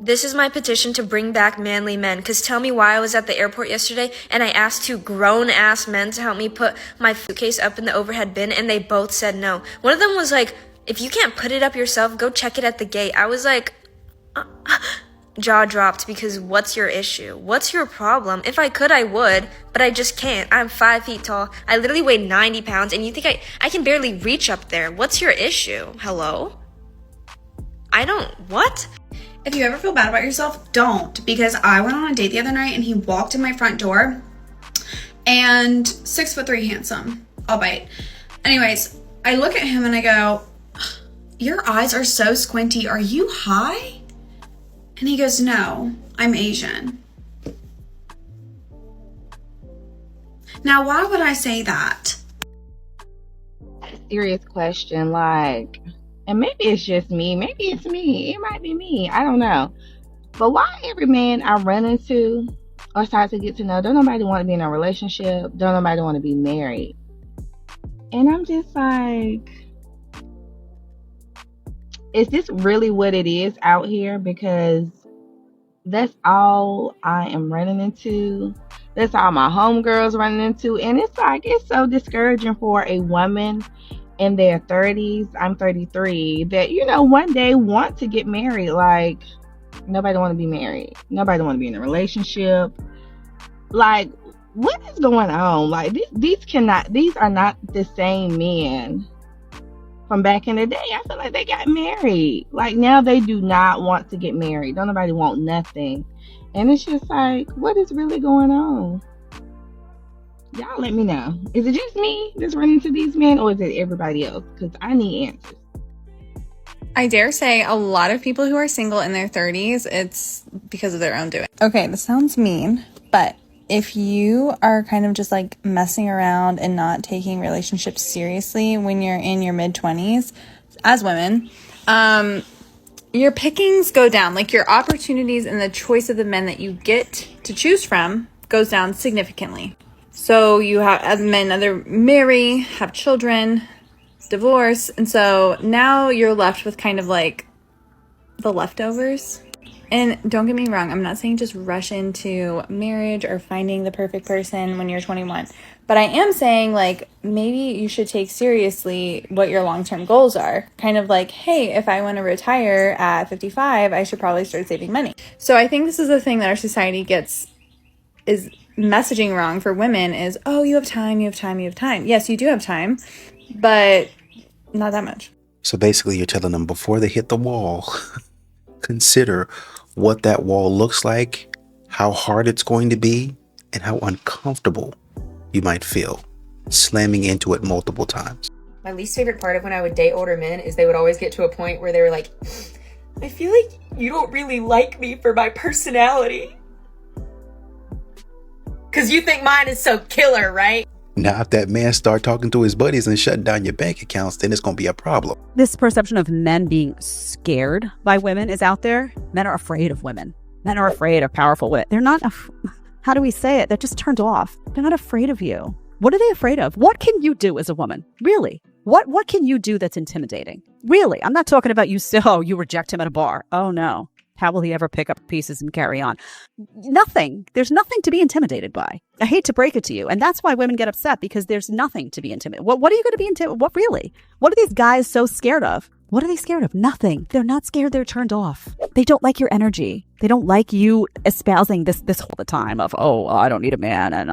This is my petition to bring back manly men, because tell me why I was at the airport yesterday and I asked two grown-ass men to help me put my suitcase up in the overhead bin and they both said no. One of them was like, if you can't put it up yourself, go check it at the gate. I was like, jaw dropped, because what's your issue? What's your problem? If I could, I would, but I just can't. I'm 5 feet tall. I literally weigh 90 pounds and you think I can barely reach up there. What's your issue? Hello? What? If you ever feel bad about yourself, don't, because I went on a date the other night and he walked in my front door and 6'3" handsome, albeit. Anyways, I look at him and I go, your eyes are so squinty. Are you high? And he goes, no, I'm Asian. Now, why would I say that? Serious question, like, and maybe it's just me, maybe it's me, it might be me, I don't know. But why every man I run into or start to get to know, don't nobody want to be in a relationship, don't nobody want to be married. And I'm just like, is this really what it is out here? Because that's all I am running into. That's all my homegirls running into. And it's like, it's so discouraging for a woman in their 30s, I'm 33, that, you know, one day want to get married. Like, nobody want to be married. Nobody want to be in a relationship. Like, what is going on? Like, these are not the same men from back in the day. I feel like they got married. Like, now they do not want to get married. Don't nobody want nothing. And it's just like, what is really going on? Y'all let me know. Is it just me that's running into these men, or is it everybody else? Because I need answers. I dare say a lot of people who are single in their 30s, it's because of their own doing. Okay, this sounds mean, but if you are kind of just like messing around and not taking relationships seriously when you're in your mid-20s, as women, your pickings go down. Like, your opportunities and the choice of the men that you get to choose from goes down significantly. So you have, as men, either marry, have children, divorce, and so now you're left with kind of like the leftovers. And don't get me wrong, I'm not saying just rush into marriage or finding the perfect person when you're 21, but I am saying, like, maybe you should take seriously what your long-term goals are. Kind of like, hey, if I want to retire at 55, I should probably start saving money. So I think this is the thing that our society is messaging wrong for women is, oh, you have time. Yes, you do have time, but not that much. So basically you're telling them before they hit the wall, consider what that wall looks like, how hard it's going to be, and how uncomfortable you might feel slamming into it multiple times. My least favorite part of when I would date older men is they would always get to a point where they were like, I feel like you don't really like me for my personality. Because you think mine is so killer, right? Now, if that man start talking to his buddies and shutting down your bank accounts, then it's going to be a problem. This perception of men being scared by women is out there. Men are afraid of women. Men are afraid of powerful women. They're not, how do we say it? They're just turned off. They're not afraid of you. What are they afraid of? What can you do as a woman? Really? What can you do that's intimidating? Really? I'm not talking about you you reject him at a bar. Oh no. How will he ever pick up pieces and carry on? Nothing. There's nothing to be intimidated by. I hate to break it to you. And that's why women get upset, because there's nothing to be intimidated. What are you going to be intimidated? What really? What are these guys so scared of? What are they scared of? Nothing. They're not scared. They're turned off. They don't like your energy. They don't like you espousing this all the time of, oh, I don't need a man. And,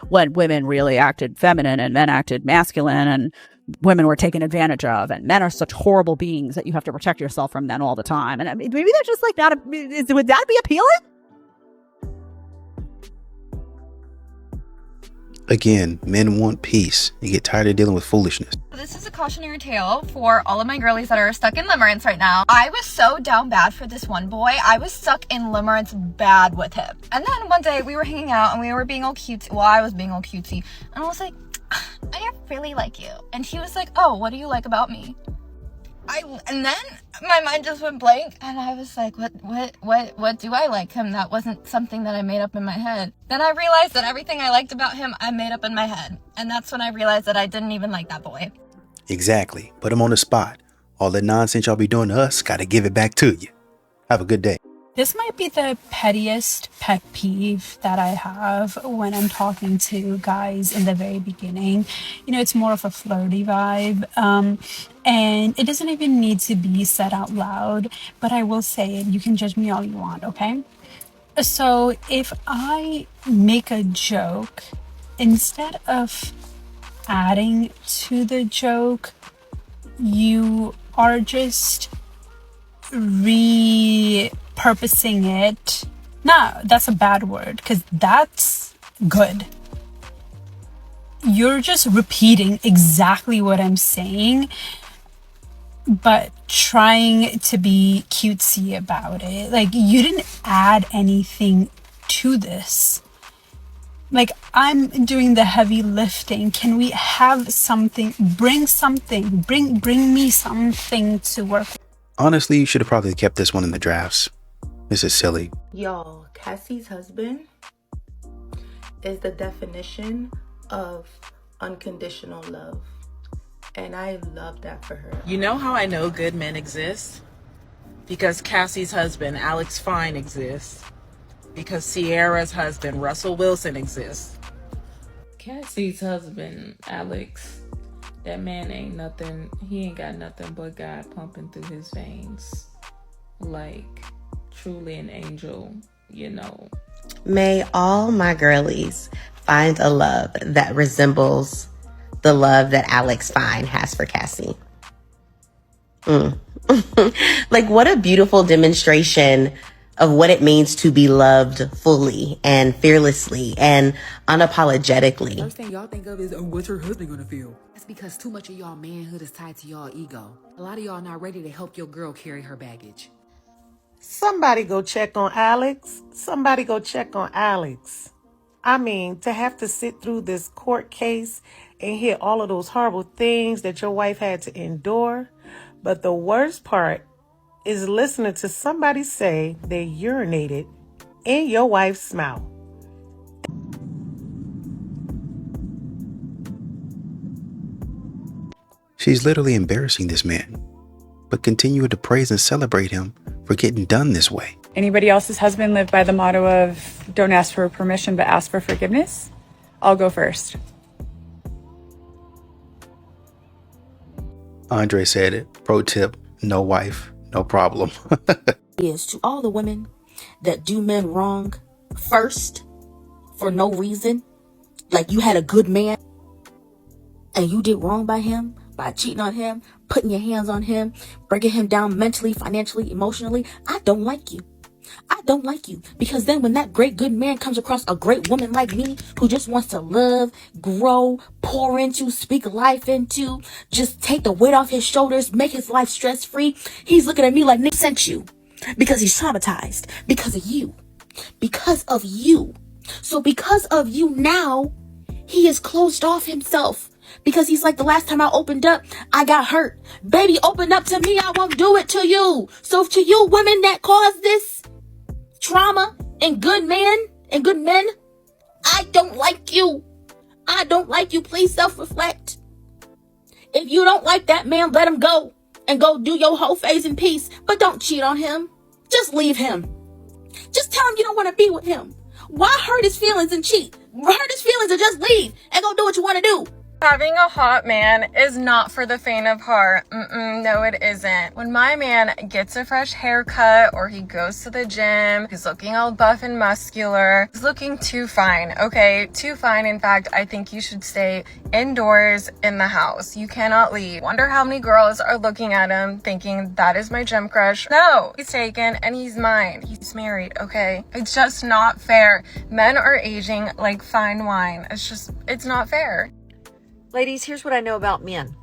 when women really acted feminine and men acted masculine and women were taken advantage of, and men are such horrible beings that you have to protect yourself from them all the time. And I mean, maybe that's just like would that be appealing? Again, men want peace. You get tired of dealing with foolishness. This is a cautionary tale for all of my girlies that are stuck in limerence right now. I was so down bad for this one boy. I was stuck in limerence bad with him. And then one day we were hanging out and we were being all cutesy. Well, I was being all cutesy. And I was like, I really like you. And he was like, oh, what do you like about me? And then my mind just went blank and I was like, what do I like him? That wasn't something that I made up in my head. Then I realized that everything I liked about him, I made up in my head. And that's when I realized that I didn't even like that boy. Exactly. Put him on the spot. All that nonsense y'all be doing to us, gotta give it back to you. Have a good day. This might be the pettiest pet peeve that I have when I'm talking to guys in the very beginning. You know, it's more of a flirty vibe. And it doesn't even need to be said out loud, but I will say it. You can judge me all you want, okay? So if I make a joke, instead of adding to the joke, you are just repurposing it. No, that's a bad word because that's good. You're just repeating exactly what I'm saying, but trying to be cutesy about it. Like, you didn't add anything to this. Like, I'm doing the heavy lifting. Can we have something? Bring something. Bring me something to work with. Honestly, you should have probably kept this one in the drafts. This is silly. Y'all, Cassie's husband is the definition of unconditional love. And I love that for her. You know how I know good men exist? Because Cassie's husband, Alex Fine, exists. Because Sierra's husband, Russell Wilson, exists. Cassie's husband, Alex, that man ain't nothing. He ain't got nothing but God pumping through his veins. Like, truly an angel, you know. May all my girlies find a love that resembles the love that Alex Fine has for Cassie. Like, what a beautiful demonstration of what it means to be loved fully and fearlessly and unapologetically. First thing y'all think of is, oh, what's her husband gonna feel? That's because too much of y'all manhood is tied to y'all ego. A lot of y'all not ready to help your girl carry her baggage. Somebody go check on Alex. Somebody go check on Alex. I mean, to have to sit through this court case and hear all of those horrible things that your wife had to endure. But the worst part is listening to somebody say they urinated in your wife's mouth. She's literally embarrassing this man, but continue to praise and celebrate him for getting done this way. Anybody else's husband live by the motto of don't ask for permission, but ask for forgiveness? I'll go first. Andre said it. Pro tip, no wife, no problem. Is to all the women that do men wrong first for no reason. Like, you had a good man and you did wrong by him, by cheating on him, putting your hands on him, breaking him down mentally, financially, emotionally. I don't like you. I don't like you. Because then when that great good man comes across a great woman like me who just wants to love, grow, pour into, speak life into, just take the weight off his shoulders, make his life stress-free, he's looking at me like Nick sent you. Because he's traumatized. Because of you. Because of you. So because of you now, he has closed off himself. Because he's like, the last time I opened up, I got hurt. Baby, open up to me. I won't do it to you. So to you women that cause this trauma and good men, I don't like you. I don't like you. Please self-reflect. If you don't like that man, let him go. And go do your whole phase in peace. But don't cheat on him. Just leave him. Just tell him you don't want to be with him. Why hurt his feelings and cheat? Hurt his feelings and just leave and go do what you want to do. Having a hot man is not for the faint of heart. No, it isn't. When my man gets a fresh haircut or he goes to the gym, he's looking all buff and muscular. He's looking too fine, okay? Too fine. In fact, I think you should stay indoors in the house. You cannot leave. Wonder how many girls are looking at him thinking that is my gym crush. No, he's taken and he's mine. He's married, okay? It's just not fair. Men are aging like fine wine. It's not fair. Ladies, here's what I know about men.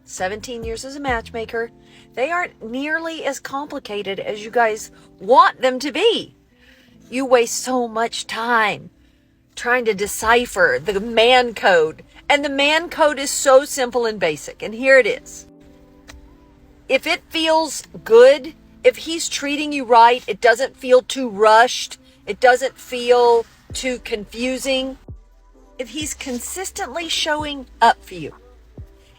17 years as a matchmaker, they aren't nearly as complicated as you guys want them to be. You waste so much time trying to decipher the man code. And the man code is so simple and basic. And here it is. If it feels good, if he's treating you right, it doesn't feel too rushed, it doesn't feel too confusing. If he's consistently showing up for you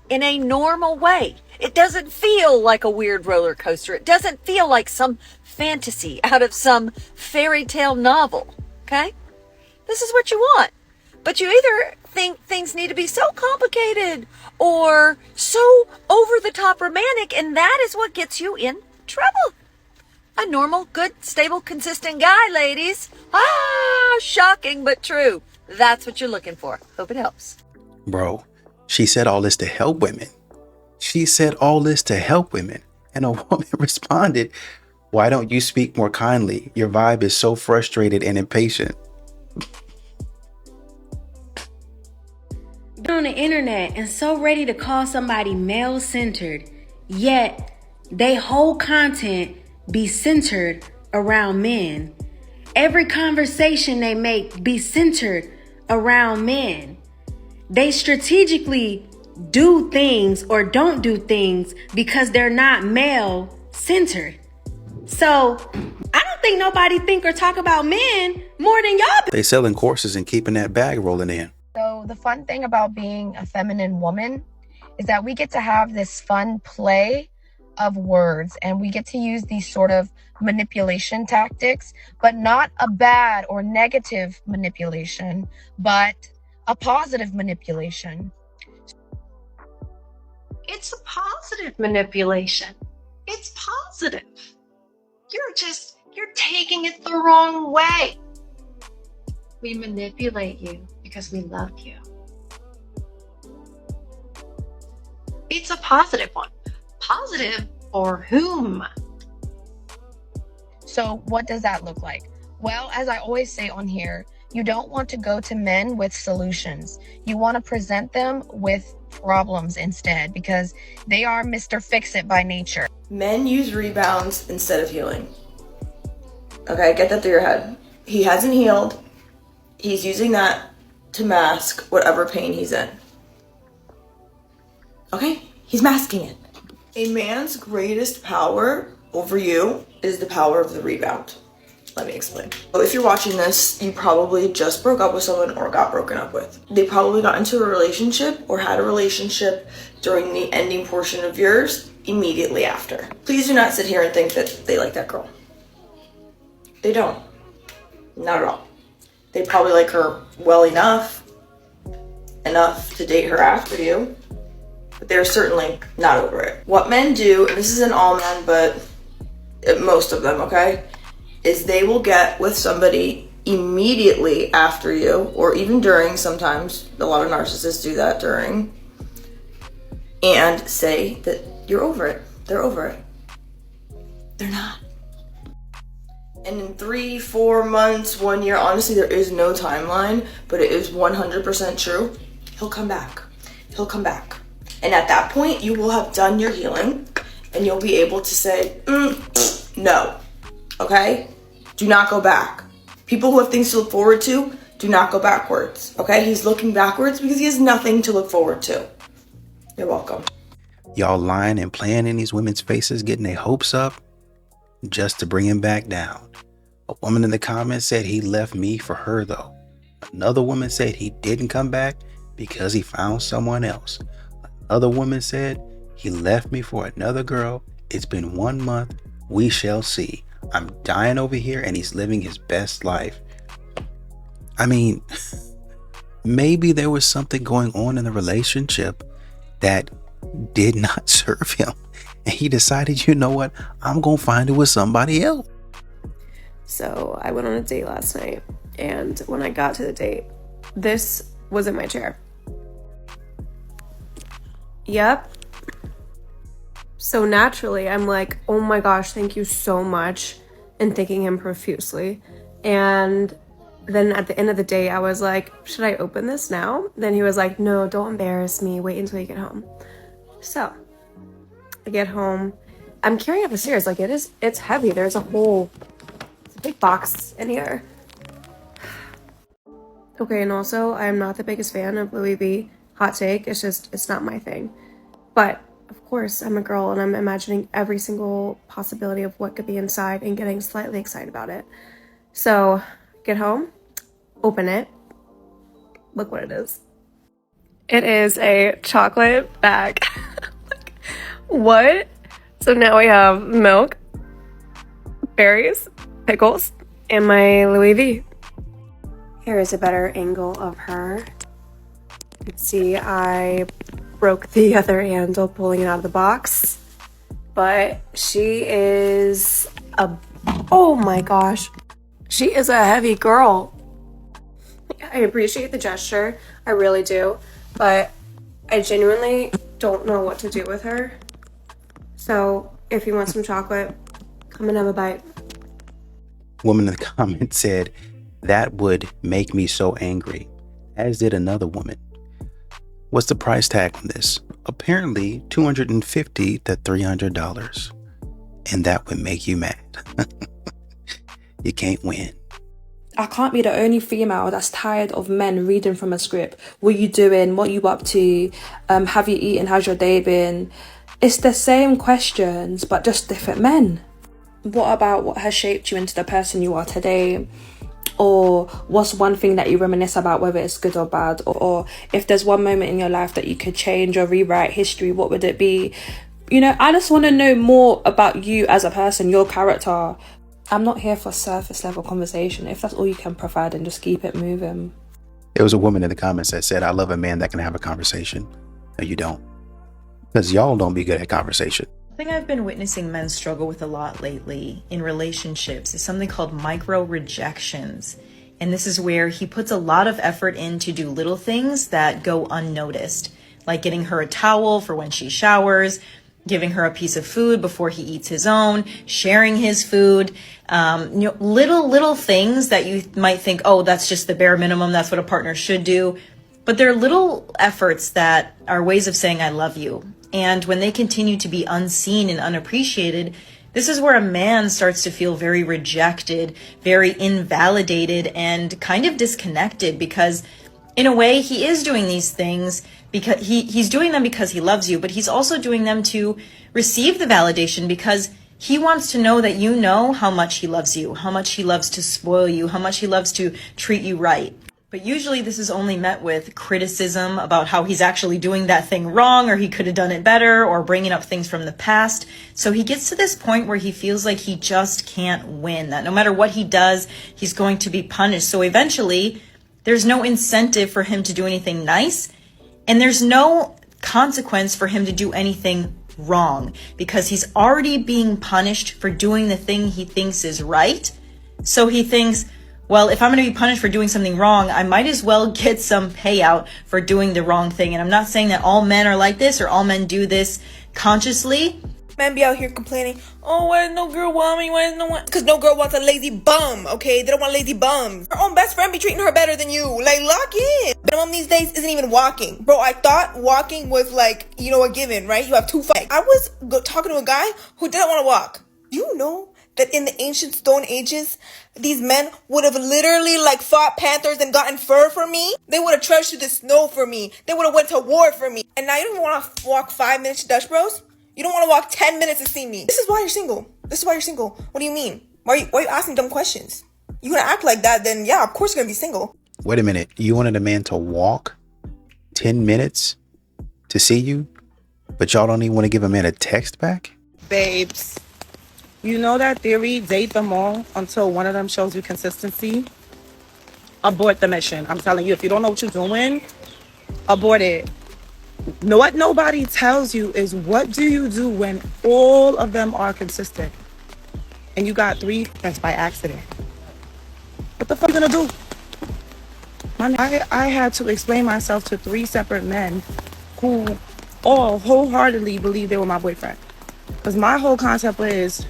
in a normal way, it doesn't feel like a weird roller coaster. It doesn't feel like some fantasy out of some fairy tale novel, okay? This is what you want. But you either think things need to be so complicated or so over-the-top romantic, and that is what gets you in trouble. A normal, good, stable, consistent guy, ladies. Ah, shocking but true. That's what you're looking for. Hope it helps. Bro, she said all this to help women. She said all this to help women. And a woman responded, "Why don't you speak more kindly? Your vibe is so frustrated and impatient." On the internet and so ready to call somebody male-centered, yet they whole content be centered around men. Every conversation they make be centered around men. They strategically do things or don't do things because they're not male-centered. So I don't think nobody think or talk about men more than y'all. They selling courses and keeping that bag rolling in. So the fun thing about being a feminine woman is that we get to have this fun play of words, and we get to use these sort of manipulation tactics, but not a bad or negative manipulation, but a positive manipulation. It's a positive manipulation. It's positive. You're taking it the wrong way. We manipulate you because we love you. It's a positive one. Positive for whom? So what does that look like? Well, as I always say on here, you don't want to go to men with solutions. You want to present them with problems instead, because they are Mr. Fix-It by nature. Men use rebounds instead of healing. Okay, get that through your head. He hasn't healed. He's using that to mask whatever pain he's in. Okay? He's masking it. A man's greatest power over you is the power of the rebound. Let me explain. So if you're watching this, you probably just broke up with someone or got broken up with. They probably got into a relationship or had a relationship during the ending portion of yours immediately after. Please do not sit here and think that they like that girl. They don't. Not at all. They probably like her well enough to date her after you, but they're certainly not over it. What men do, and this isn't all men, but most of them, okay, is they will get with somebody immediately after you, or even during sometimes. A lot of narcissists do that during, and say that you're over it. They're over it. They're not. And in 3, 4 months, 1 year, honestly, there is no timeline, but it is 100% true. He'll come back. He'll come back. And at that point, you will have done your healing and you'll be able to say, no, okay? Do not go back. People who have things to look forward to, do not go backwards, okay? He's looking backwards because he has nothing to look forward to. You're welcome. Y'all lying and playing in these women's faces, getting their hopes up just to bring him back down. A woman in the comments said he left me for her though. Another woman said he didn't come back because he found someone else. Another woman said he left me for another girl. It's been 1 month. We shall see. I'm dying over here and he's living his best life. I mean, maybe there was something going on in the relationship that did not serve him. And he decided, you know what? I'm going to find it with somebody else. So I went on a date last night, and when I got to the date, this was in my chair. Yep. So naturally, I'm like, oh my gosh, thank you so much, and thanking him profusely. And then at the end of the day, I was like, should I open this now? Then he was like, no, don't embarrass me. Wait until you get home. So I get home. I'm carrying up the stairs. Like, it's heavy. There's a big box in here. Okay, and also, I am not the biggest fan of Louis V. Hot take. It's not my thing. But, of course, I'm a girl, and I'm imagining every single possibility of what could be inside and getting slightly excited about it. So, get home, open it. Look what it is. It is a chocolate bag. Like, what? So now we have milk, berries, pickles, and my Louis V. Here is a better angle of her. You can see I broke the other handle pulling it out of the box. But she is oh my gosh. She is a heavy girl. I appreciate the gesture, I really do, but I genuinely don't know what to do with her. So if you want some chocolate, come and have a bite. Woman in the comments said, that would make me so angry, as did another woman. What's the price tag on this? Apparently $250 to $300. And that would make you mad. You can't win. I can't be the only female that's tired of men reading from a script. What you doing? What you up to? Have you eaten? How's your day been? It's the same questions, but just different men. What about what has shaped you into the person you are today? Or what's one thing that you reminisce about, whether it's good or bad? Or if there's one moment in your life that you could change or rewrite history, what would it be? You know, I just want to know more about you as a person, your character. I'm not here for surface level conversation. If that's all you can provide, then just keep it moving. There was a woman in the comments that said, I love a man that can have a conversation. No, you don't. Because y'all don't be good at conversation. The thing I've been witnessing men struggle with a lot lately in relationships is something called micro-rejections. And this is where he puts a lot of effort in to do little things that go unnoticed, like getting her a towel for when she showers, giving her a piece of food before he eats his own, sharing his food, little things that you might think, oh, that's just the bare minimum, that's what a partner should do. But they're little efforts that are ways of saying I love you. And when they continue to be unseen and unappreciated, this is where a man starts to feel very rejected, very invalidated, and kind of disconnected, because in a way he is doing these things because he's doing them because he loves you, but he's also doing them to receive the validation because he wants to know that you know how much he loves you, how much he loves to spoil you, how much he loves to treat you right. But usually this is only met with criticism about how he's actually doing that thing wrong, or he could have done it better, or bringing up things from the past. So he gets to this point where he feels like he just can't win, that no matter what he does, he's going to be punished. So eventually there's no incentive for him to do anything nice, and there's no consequence for him to do anything wrong, because he's already being punished for doing the thing he thinks is right. So he thinks, well, if I'm going to be punished for doing something wrong, I might as well get some payout for doing the wrong thing. And I'm not saying that all men are like this or all men do this consciously. Men be out here complaining, oh, why no girl want me? Why no one? Because no girl wants a lazy bum, okay? They don't want lazy bums. Her own best friend be treating her better than you. Like, lock in. Minimum these days isn't even walking. Bro, I thought walking was like, a given, right? You have 2 legs. I was talking to a guy who didn't want to walk. Do you know that in the ancient stone ages, these men would have literally fought panthers and gotten fur for me? They would have trudged through the snow for me. They would have went to war for me. And now you don't want to walk 5 minutes to Dutch Bros? You don't want to walk 10 minutes to see me. This is why you're single. What do you mean? Why are you asking dumb questions? You gonna act like that, then yeah, of course you're gonna be single. Wait a minute. You wanted a man to walk 10 minutes to see you, but y'all don't even want to give a man a text back? Babes, you know that theory, date them all until one of them shows you consistency? Abort the mission. I'm telling you, if you don't know what you're doing, abort it. What nobody tells you is, what do you do when all of them are consistent and you got 3 that's by accident? What the fuck you gonna do? I had to explain myself to 3 separate men who all wholeheartedly believe they were my boyfriend. Because my whole concept is,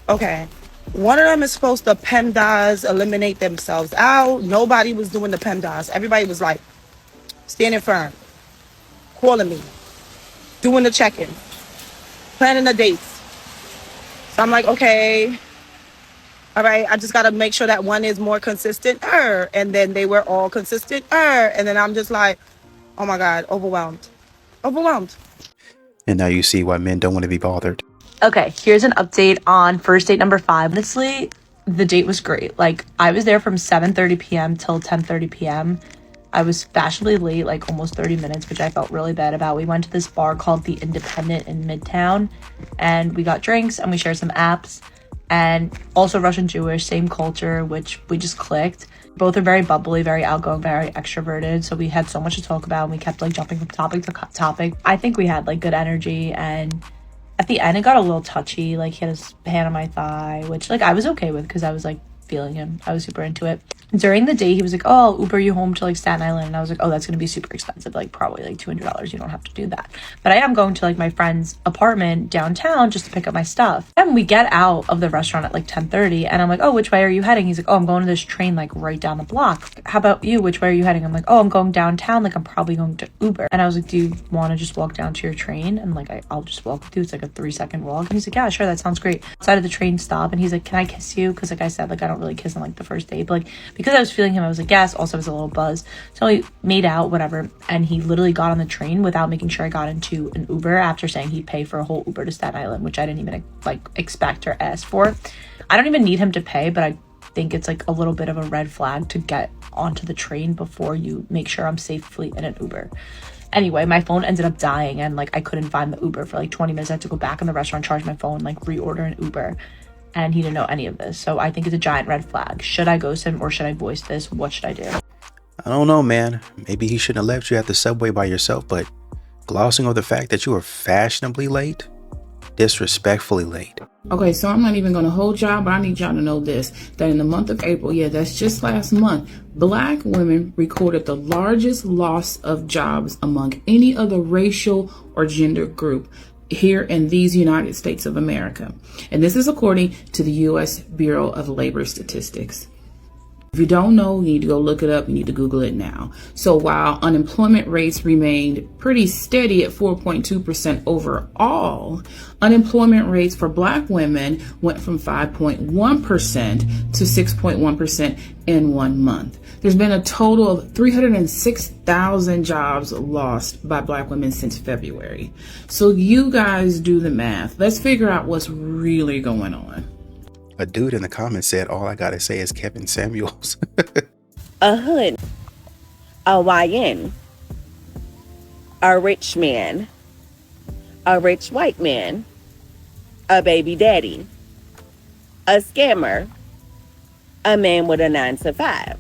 okay, one of them is supposed to PEMDAS, eliminate themselves out. Nobody was doing the PEMDAS. Everybody was like standing firm, calling me, doing the check-in, planning the dates. So I'm like, okay, all right, I just got to make sure that one is more consistent. And then they were all consistent. And then I'm just like, oh my God, overwhelmed. And now you see why men don't want to be bothered. Okay, here's an update on first date number 5. Honestly, the date was great. I was there from 7:30 p.m. till 10:30 p.m. I was fashionably late, almost 30 minutes, which I felt really bad about. We went to this bar called The Independent in Midtown, and we got drinks and we shared some apps. and also Russian Jewish, same culture, which we just clicked. Both are very bubbly, very outgoing, very extroverted. So we had so much to talk about, and we kept like jumping from topic to topic. I think we had like good energy, and at the end it got a little touchy. Like he had his hand on my thigh, which like I was okay with because I was like feeling him. I was super into it. During the day he was like, oh, I'll Uber you home to like Staten Island, and I was like, oh, that's gonna be super expensive, like probably like $200. You don't have to do that, but I am going to like my friend's apartment downtown just to pick up my stuff. And we get out of the restaurant at like 10:30, and I'm like, oh, which way are you heading? He's like, oh, I'm going to this train like right down the block. How about you? Which way are you heading? I'm like, oh, I'm going downtown, like I'm probably going to Uber. And I was like, do you want to just walk down to your train? And like I'll just walk with you. It's like a 3-second walk. And he's like, yeah, sure, that sounds great. Outside of the train stop, and he's like, can I kiss you? Because like I said, like I don't really kiss on like the first date, but like because I was feeling him, I was like, yes. Also I was a little buzzed, so we made out, whatever. And he literally got on the train without making sure I got into an Uber, after saying he'd pay for a whole Uber to Staten Island, which I didn't even like expect or ask for. I don't even need him to pay, but I think it's like a little bit of a red flag to get onto the train before you make sure I'm safely in an Uber. Anyway, my phone ended up dying, and like I couldn't find the Uber for like 20 minutes. I had to go back in the restaurant, charge my phone, like reorder an Uber. And he didn't know any of this. So I think it's a giant red flag. Should I ghost him or should I voice this? What should I do? I don't know, man. Maybe he shouldn't have left you at the subway by yourself, but glossing over the fact that you were fashionably late, disrespectfully late. Okay, so I'm not even going to hold y'all, but I need y'all to know this, that in the month of April, yeah, that's just last month, Black women recorded the largest loss of jobs among any other racial or gender group here in these United States of America. And this is according to the U.S. Bureau of Labor Statistics. If you don't know, you need to go look it up. You need to Google it now. So while unemployment rates remained pretty steady at 4.2% overall, unemployment rates for Black women went from 5.1% to 6.1% in 1 month. There's been a total of 306,000 jobs lost by Black women since February. So you guys do the math. Let's figure out what's really going on. A dude in the comments said, all I gotta say is Kevin Samuels. A hood, a YN, a rich man, a rich white man, a baby daddy, a scammer, a man with a 9 to 5,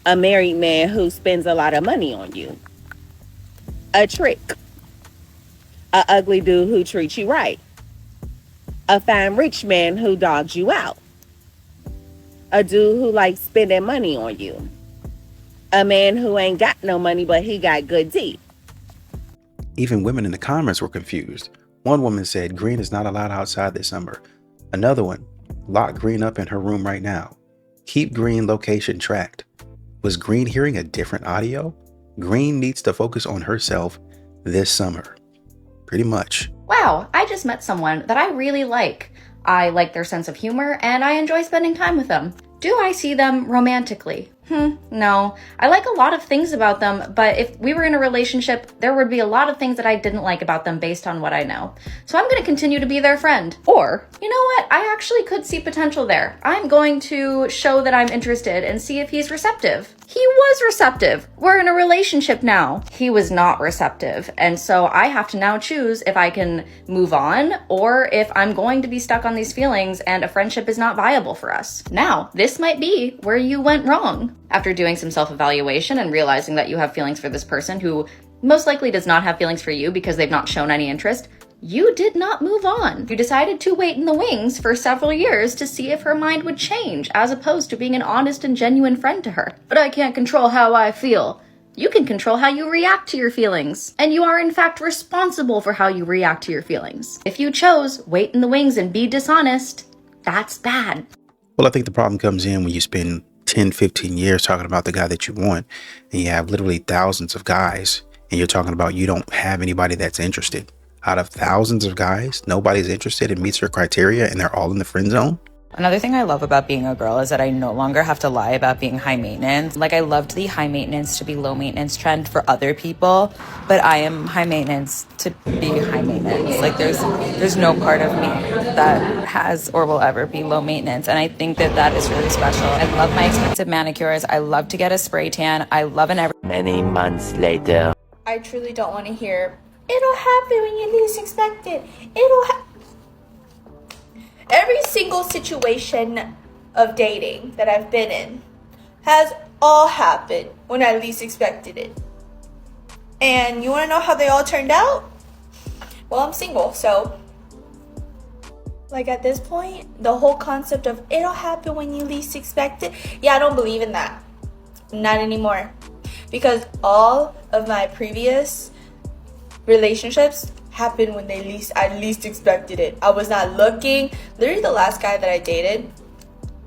a married man who spends a lot of money on you, a trick, a ugly dude who treats you right, a fine rich man who dogs you out, a dude who likes spending money on you, a man who ain't got no money but he got good teeth. Even women in the comments were confused. One woman said green is not allowed outside this summer. Another one, lock green up in her room right now. Keep green location tracked. Was green hearing a different audio? Green needs to focus on herself this summer. Pretty much. Wow, I just met someone that I really like. I like their sense of humor and I enjoy spending time with them. Do I see them romantically? No. I like a lot of things about them, but if we were in a relationship, there would be a lot of things that I didn't like about them based on what I know. So I'm going to continue to be their friend. Or, you know what? I actually could see potential there. I'm going to show that I'm interested and see if he's receptive. He was receptive. We're in a relationship now. He was not receptive. And so I have to now choose if I can move on or if I'm going to be stuck on these feelings and a friendship is not viable for us. Now, this might be where you went wrong. After doing some self-evaluation and realizing that you have feelings for this person who most likely does not have feelings for you because they've not shown any interest, you did not move on. You decided to wait in the wings for several years to see if her mind would change, as opposed to being an honest and genuine friend to her. But I can't control how I feel. You can control how you react to your feelings, and you are in fact responsible for how you react to your feelings. If you chose wait in the wings and be dishonest, that's bad. Well, I think the problem comes in when you spend 10, 15 years talking about the guy that you want, and you have literally thousands of guys, and you're talking about you don't have anybody that's interested. Out of thousands of guys, nobody's interested and meets your criteria, and they're all in the friend zone. Another thing I love about being a girl is that I no longer have to lie about being high maintenance. Like, I loved the high maintenance to be low maintenance trend for other people, but I am high maintenance to be high maintenance. Like, there's no part of me that has or will ever be low maintenance, and I think that that is really special. I love my expensive manicures. I love to get a spray tan. I love an every. Many months later. I truly don't want to hear, it'll happen when you least expect it. It'll happen. Every single situation of dating that I've been in has all happened when I least expected it. And you want to know how they all turned out? Well, I'm single, so like at this point, the whole concept of it'll happen when you least expect it, yeah, I don't believe in that. Not anymore. Because all of my previous relationships happened when I least expected it. I was not looking. Literally the last guy that I dated,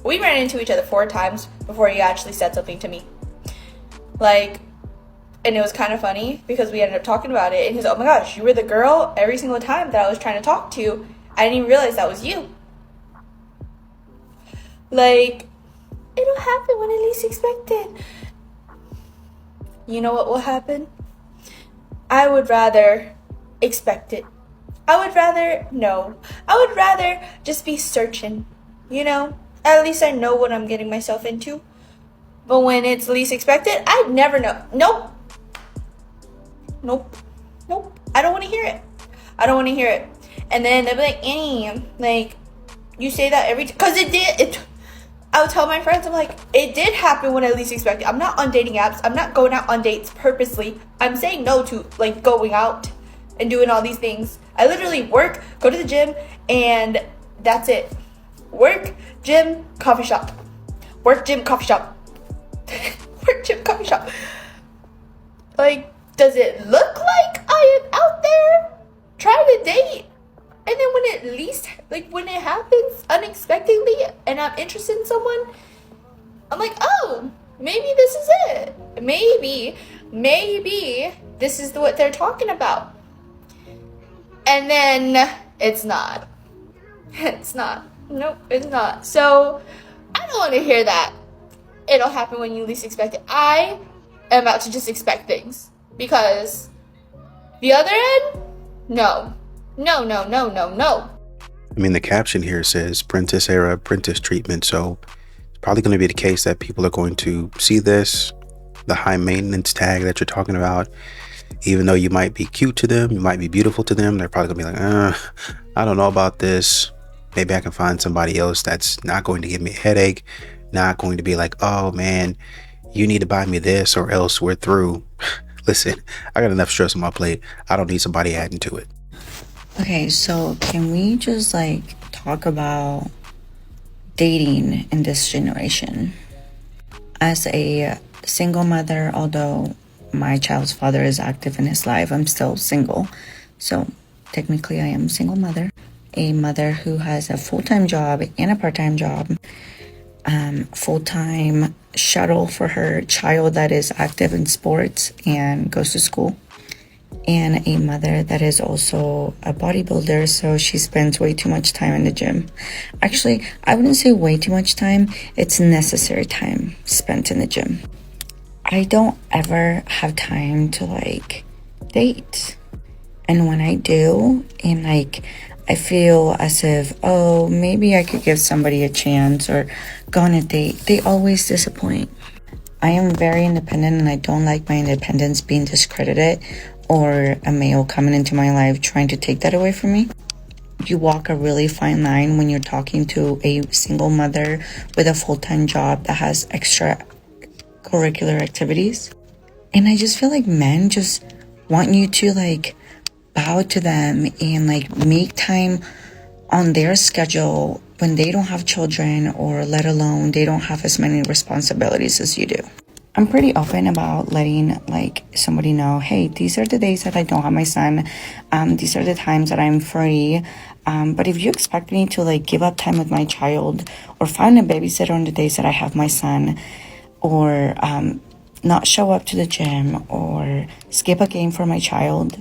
we ran into each other 4 times before he actually said something to me. Like, and it was kind of funny because we ended up talking about it, and he's like, oh my gosh, you were the girl every single time that I was trying to talk to. I didn't even realize that was you. Like, it'll happen when I least expect it. You know what will happen? I would rather expect it. I would rather just be searching, you know? At least I know what I'm getting myself into. But when it's least expected, I never know. Nope. I don't want to hear it. And then they'll be like, Annie, like, you say that every time. Because it did. I would tell my friends, I'm like, it did happen when I least expected. I'm not on dating apps. I'm not going out on dates purposely. I'm saying no to, like, going out and doing all these things. I literally work, go to the gym, and that's it. Work, gym, coffee shop. Work, gym, coffee shop. Work, gym, coffee shop. Like, does it look like I am out there trying to date? And then when it happens unexpectedly and I'm interested in someone, I'm like, oh, maybe this is it. Maybe this is what they're talking about. And then it's not. Nope, it's not. So I don't want to hear that. It'll happen when you least expect it. I am about to just expect things. Because the other end, no. I mean, the caption here says Princess Era, Apprentice treatment. So it's probably going to be the case that people are going to see this, the high maintenance tag that you're talking about. Even though you might be cute to them, you might be beautiful to them, they're probably going to be like, I don't know about this. Maybe I can find somebody else that's not going to give me a headache, not going to be like, oh man, you need to buy me this or else we're through. Listen, I got enough stress on my plate. I don't need somebody adding to it. Okay, so can we just like talk about dating in this generation? As a single mother, although my child's father is active in his life, I'm still single. So technically I am a single mother. A mother who has a full-time job and a part-time job. Full-time shuttle for her child that is active in sports and goes to school. And a mother that is also a bodybuilder, so she spends way too much time in the gym. Actually, I wouldn't say way too much time. It's necessary time spent in the gym. I don't ever have time to like date. And when I do, and like I feel as if, oh, maybe I could give somebody a chance or go on a date, they always disappoint. I am very independent and I don't like my independence being discredited or a male coming into my life trying to take that away from me. You walk a really fine line when you're talking to a single mother with a full-time job that has extra curricular activities. And I just feel like men just want you to like bow to them and like make time on their schedule when they don't have children, or let alone they don't have as many responsibilities as you do. I'm pretty open about letting like somebody know, hey, these are the days that I don't have my son. These are the times that I'm free. But if you expect me to like give up time with my child or find a babysitter on the days that I have my son, or not show up to the gym or skip a game for my child,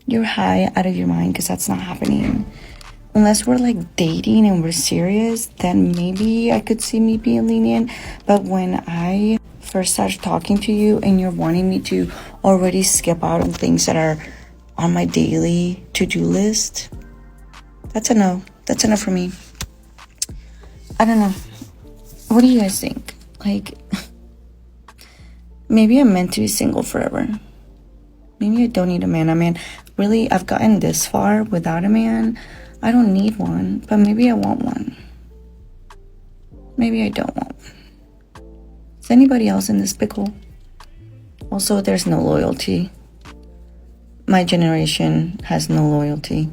you're high out of your mind, because that's not happening. Unless we're like dating and we're serious, then maybe I could see me being lenient. But when I first start talking to you and you're wanting me to already skip out on things that are on my daily to-do list, that's a no. That's enough for me. I don't know. What do you guys think? Like, maybe I'm meant to be single forever. Maybe I don't need a man. I mean, really, I've gotten this far without a man. I don't need one, but maybe I want one. Maybe I don't want one. Is anybody else in this pickle? Also, there's no loyalty. My generation has no loyalty.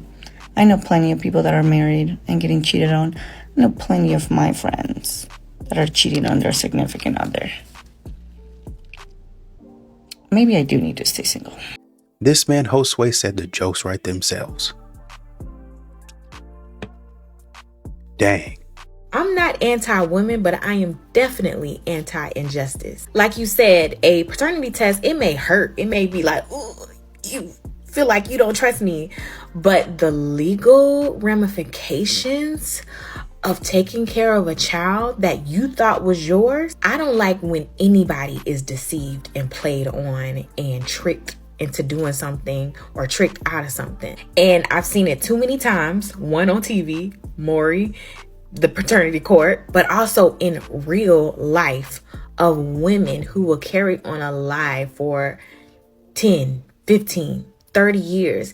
I know plenty of people that are married and getting cheated on. I know plenty of my friends that are cheating on their significant other. Maybe I do need to stay single. This man, Josue, said the jokes write themselves. Dang. I'm not anti-women, but I am definitely anti-injustice. Like you said, a paternity test, it may hurt. It may be like, ooh, you feel like you don't trust me. But the legal ramifications of taking care of a child that you thought was yours, I don't like when anybody is deceived and played on and tricked into doing something or tricked out of something. And I've seen it too many times, one on TV, Maury, the paternity court, but also in real life of women who will carry on a lie for 10, 15, 30 years,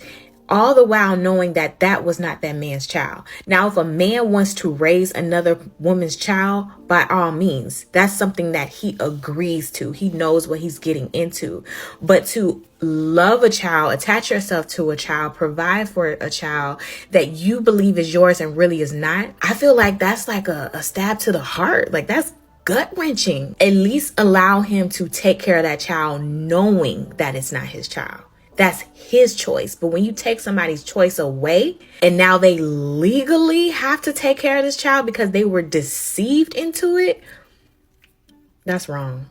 all the while knowing that that was not that man's child. Now, if a man wants to raise another woman's child, by all means, that's something that he agrees to. He knows what he's getting into. But to love a child, attach yourself to a child, provide for a child that you believe is yours and really is not, I feel like that's like a stab to the heart. Like, that's gut-wrenching. At least allow him to take care of that child knowing that it's not his child. That's his choice. But when you take somebody's choice away and now they legally have to take care of this child because they were deceived into it, that's wrong.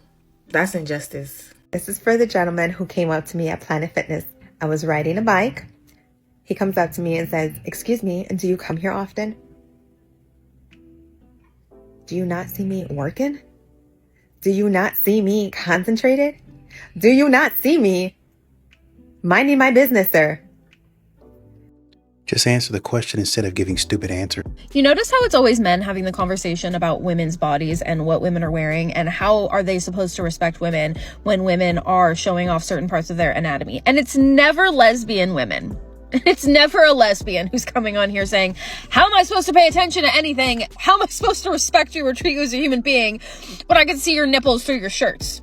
That's injustice. This is for the gentleman who came up to me at Planet Fitness. I was riding a bike. He comes up to me and says, "Excuse me, do you come here often? Do you not see me working? Do you not see me concentrated? Do you not see me minding my business, sir?" Just answer the question instead of giving stupid answers. You notice how it's always men having the conversation about women's bodies and what women are wearing and how are they supposed to respect women when women are showing off certain parts of their anatomy. And it's never lesbian women. It's never a lesbian who's coming on here saying, how am I supposed to pay attention to anything? How am I supposed to respect you or treat you as a human being when I can see your nipples through your shirt?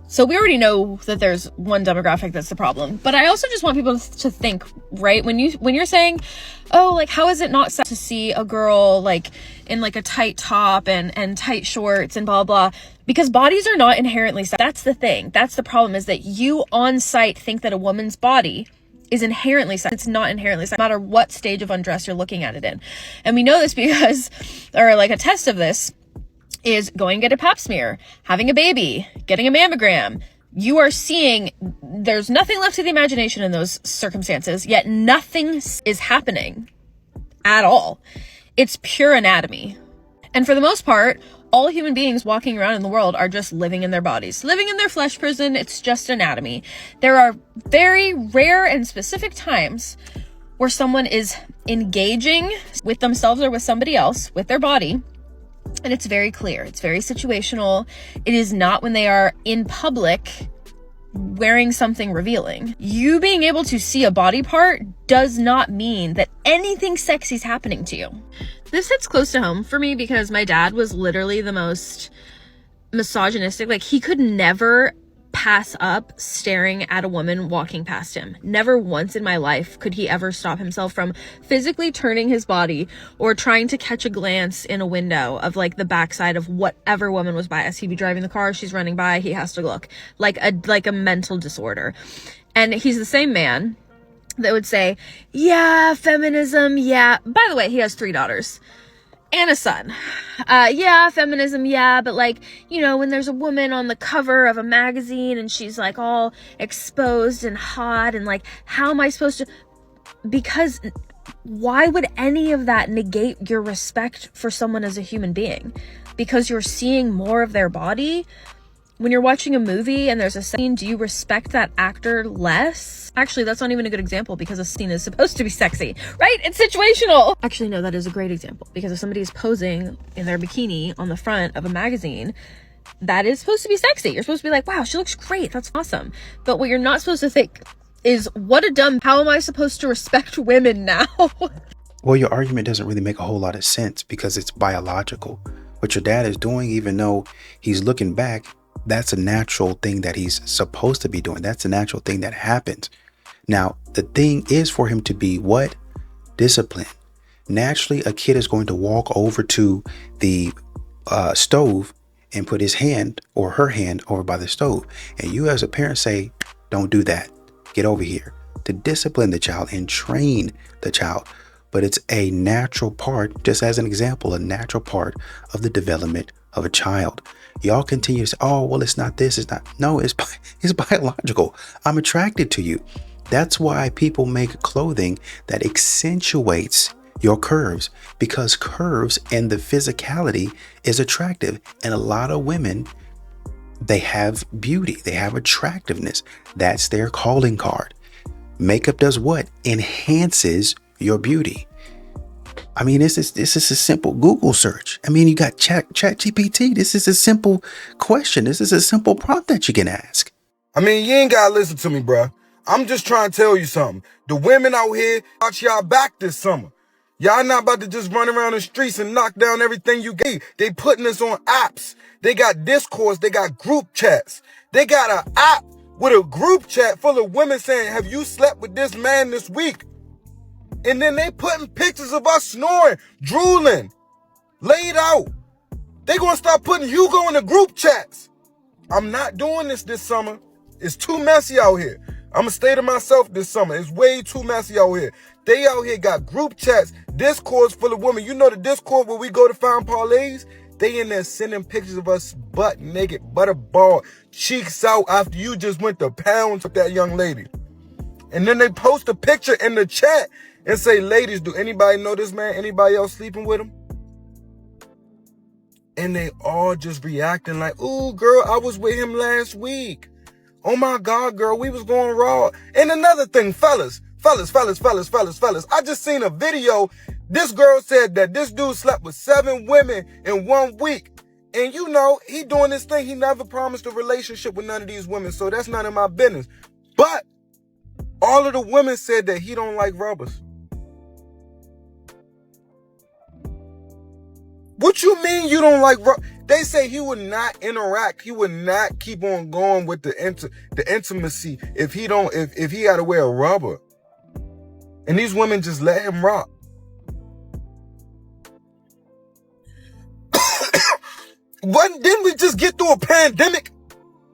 So we already know that there's one demographic that's the problem. But I also just want people to think, right? When you're saying, oh, like, how is it not sad to see a girl like in like a tight top and tight shorts and blah, blah, because bodies are not inherently sad. That's the thing. That's the problem, is that you on site think that a woman's body is inherently sad. It's not inherently sad, no matter what stage of undress you're looking at it in. And we know this because, or like a test of this, is going to get a pap smear, having a baby, getting a mammogram. You are seeing there's nothing left to the imagination in those circumstances, yet nothing is happening at all. It's pure anatomy. And for the most part, all human beings walking around in the world are just living in their bodies, living in their flesh prison. It's just anatomy. There are very rare and specific times where someone is engaging with themselves or with somebody else, with their body, and it's very clear. It's very situational. It is not when they are in public wearing something revealing. You being able to see a body part does not mean that anything sexy is happening to you. This hits close to home for me because my dad was literally the most misogynistic. Like, he could never pass up staring at a woman walking past him. Never once in my life could he ever stop himself from physically turning his body or trying to catch a glance in a window of like the backside of whatever woman was by. As he'd be driving the car, she's running by, he has to look like a mental disorder. And he's the same man that would say, yeah, feminism, yeah. By the way, he has 3 daughters and a son. Yeah, feminism, yeah, but like, you know, when there's a woman on the cover of a magazine and she's like all exposed and hot and like, how am I supposed to? Because why would any of that negate your respect for someone as a human being? Because you're seeing more of their body? When you're watching a movie and there's a scene, do you respect that actor less? Actually, that's not even a good example because a scene is supposed to be sexy, right? It's situational. Actually, no, that is a great example because if somebody is posing in their bikini on the front of a magazine, that is supposed to be sexy. You're supposed to be like, wow, she looks great. That's awesome. But what you're not supposed to think is what a dumb, how am I supposed to respect women now? Well, your argument doesn't really make a whole lot of sense because it's biological. What your dad is doing, even though he's looking back, that's a natural thing that he's supposed to be doing. That's a natural thing that happens. Now, the thing is for him to be what? Discipline. Naturally, a kid is going to walk over to the stove and put his hand or her hand over by the stove. And you as a parent say, don't do that. Get over here. To discipline the child and train the child. But it's a natural part, just as an example, a natural part of the development of a child. Y'all continue to say, oh, well, it's not this, it's not. No, it's biological. I'm attracted to you. That's why people make clothing that accentuates your curves, because curves and the physicality is attractive. And a lot of women, they have beauty, they have attractiveness. That's their calling card. Makeup does what? Enhances your beauty. I mean, this is a simple Google search. I mean, you got Chat GPT. This is a simple question. This is a simple prompt that you can ask. I mean, you ain't gotta listen to me, bruh. I'm just trying to tell you something. The women out here watch y'all back this summer. Y'all not about to just run around the streets and knock down everything you gave. They putting us on apps. They got discourse. They got group chats. They got an app with a group chat full of women saying, have you slept with this man this week? And then they putting pictures of us snoring, drooling, laid out. They gonna start putting Hugo in the group chats. I'm not doing this summer. It's too messy out here. I'm gonna stay to myself this summer. It's way too messy out here. They out here got group chats, discords full of women. You know the discord where we go to find parlays? They in there sending pictures of us butt naked, butterball, cheeks out after you just went to pounds with that young lady. And then they post a picture in the chat and say, ladies, do anybody know this man? Anybody else sleeping with him? And they all just reacting like, ooh, girl, I was with him last week. Oh my God, girl, we was going raw. And another thing, fellas, I just seen a video. This girl said that this dude slept with 7 women in 1 week. And you know, he doing this thing. He never promised a relationship with none of these women. So that's none of my business. But all of the women said that he don't like rubbers. What you mean you don't like rubbers? They say he would not interact. He would not keep on going with the intimacy if he had to wear a rubber. And these women just let him rock. Didn't we just get through a pandemic?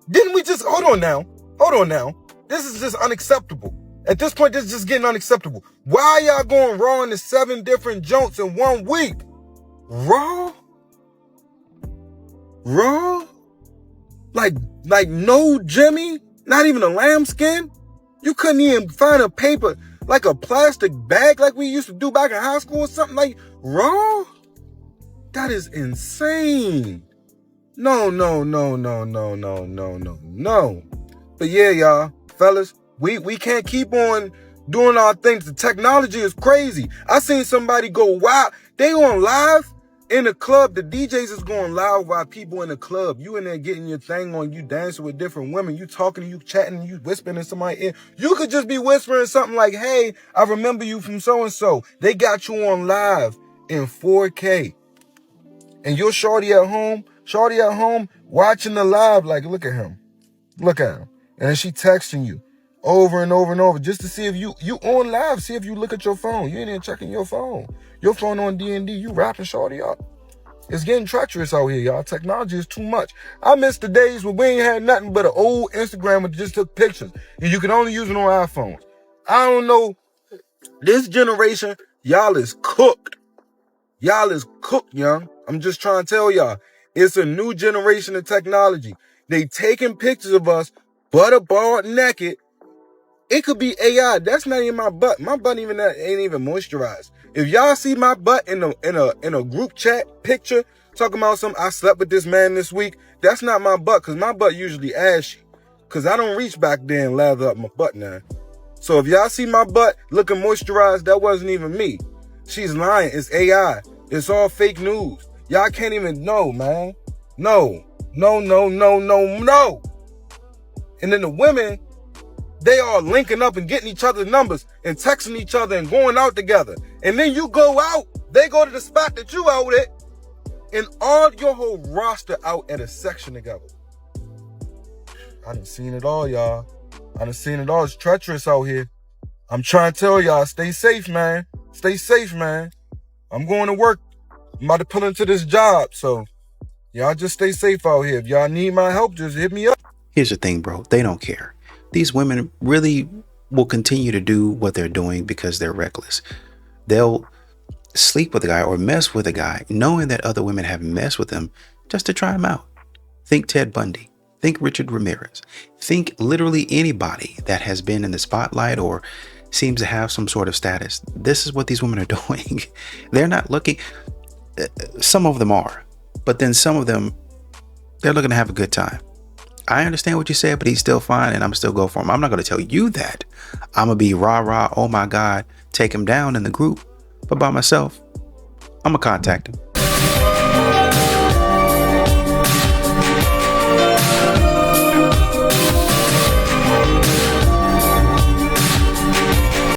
Didn't we just, hold on now. This is just unacceptable. At this point, this is just getting unacceptable. Why are y'all going raw into 7 different joints in 1 week? Raw? Like no Jimmy? Not even a lambskin? You couldn't even find a paper, like a plastic bag like we used to do back in high school or something, like raw? That is insane. No. But yeah, y'all, fellas, we can't keep on doing our things. The technology is crazy. I seen somebody go wild. They on live in the club. The DJs is going live while people in the club. You in there getting your thing on. You dancing with different women. You talking, you chatting, you whispering in somebody's ear. You could just be whispering something like, hey, I remember you from so-and-so. They got you on live in 4K. And your shorty at home watching the live like, look at him. And then she texting you over and over and over just to see if you on live, see if you look at your phone. You ain't even checking your phone. Your phone on D&D, you wrapping shorty up. It's getting treacherous out here, y'all. Technology is too much. I miss the days when we ain't had nothing but an old Instagram that just took pictures. And you can only use it on iPhones. I don't know. This generation, y'all is cooked. Young. I'm just trying to tell y'all. It's a new generation of technology. They taking pictures of us, butterball naked. It could be AI. That's not even my butt. My butt ain't even moisturized. If y'all see my butt in a group chat picture talking about something, I slept with this man this week, that's not my butt, because my butt usually ashy. Because I don't reach back there and lather up my butt now. So if y'all see my butt looking moisturized, that wasn't even me. She's lying. It's AI. It's all fake news. Y'all can't even know, man. No. And then the women, They are linking up and getting each other's numbers and texting each other and going out together. And then you go out, they go to the spot that you out at, and all your whole roster out at a section together. I done seen it all, y'all. I done seen it all. It's treacherous out here. I'm trying to tell y'all, stay safe, man. Stay safe, man. I'm going to work. I'm about to pull into this job, so y'all just stay safe out here. If y'all need my help, just hit me up. Here's the thing, bro. They don't care. These women really will continue to do what they're doing because they're reckless. They'll sleep with a guy or mess with a guy knowing that other women have messed with him just to try him out. Think Ted Bundy. Think Richard Ramirez. Think literally anybody that has been in the spotlight or seems to have some sort of status. This is what these women are doing. They're not looking. Some of them are, but then some of them, they're looking to have a good time. I understand what you said, but he's still fine and I'm still go for him. I'm not going to tell you that. I'm going to be rah, oh my God, take him down in the group. But by myself, I'm going to contact him.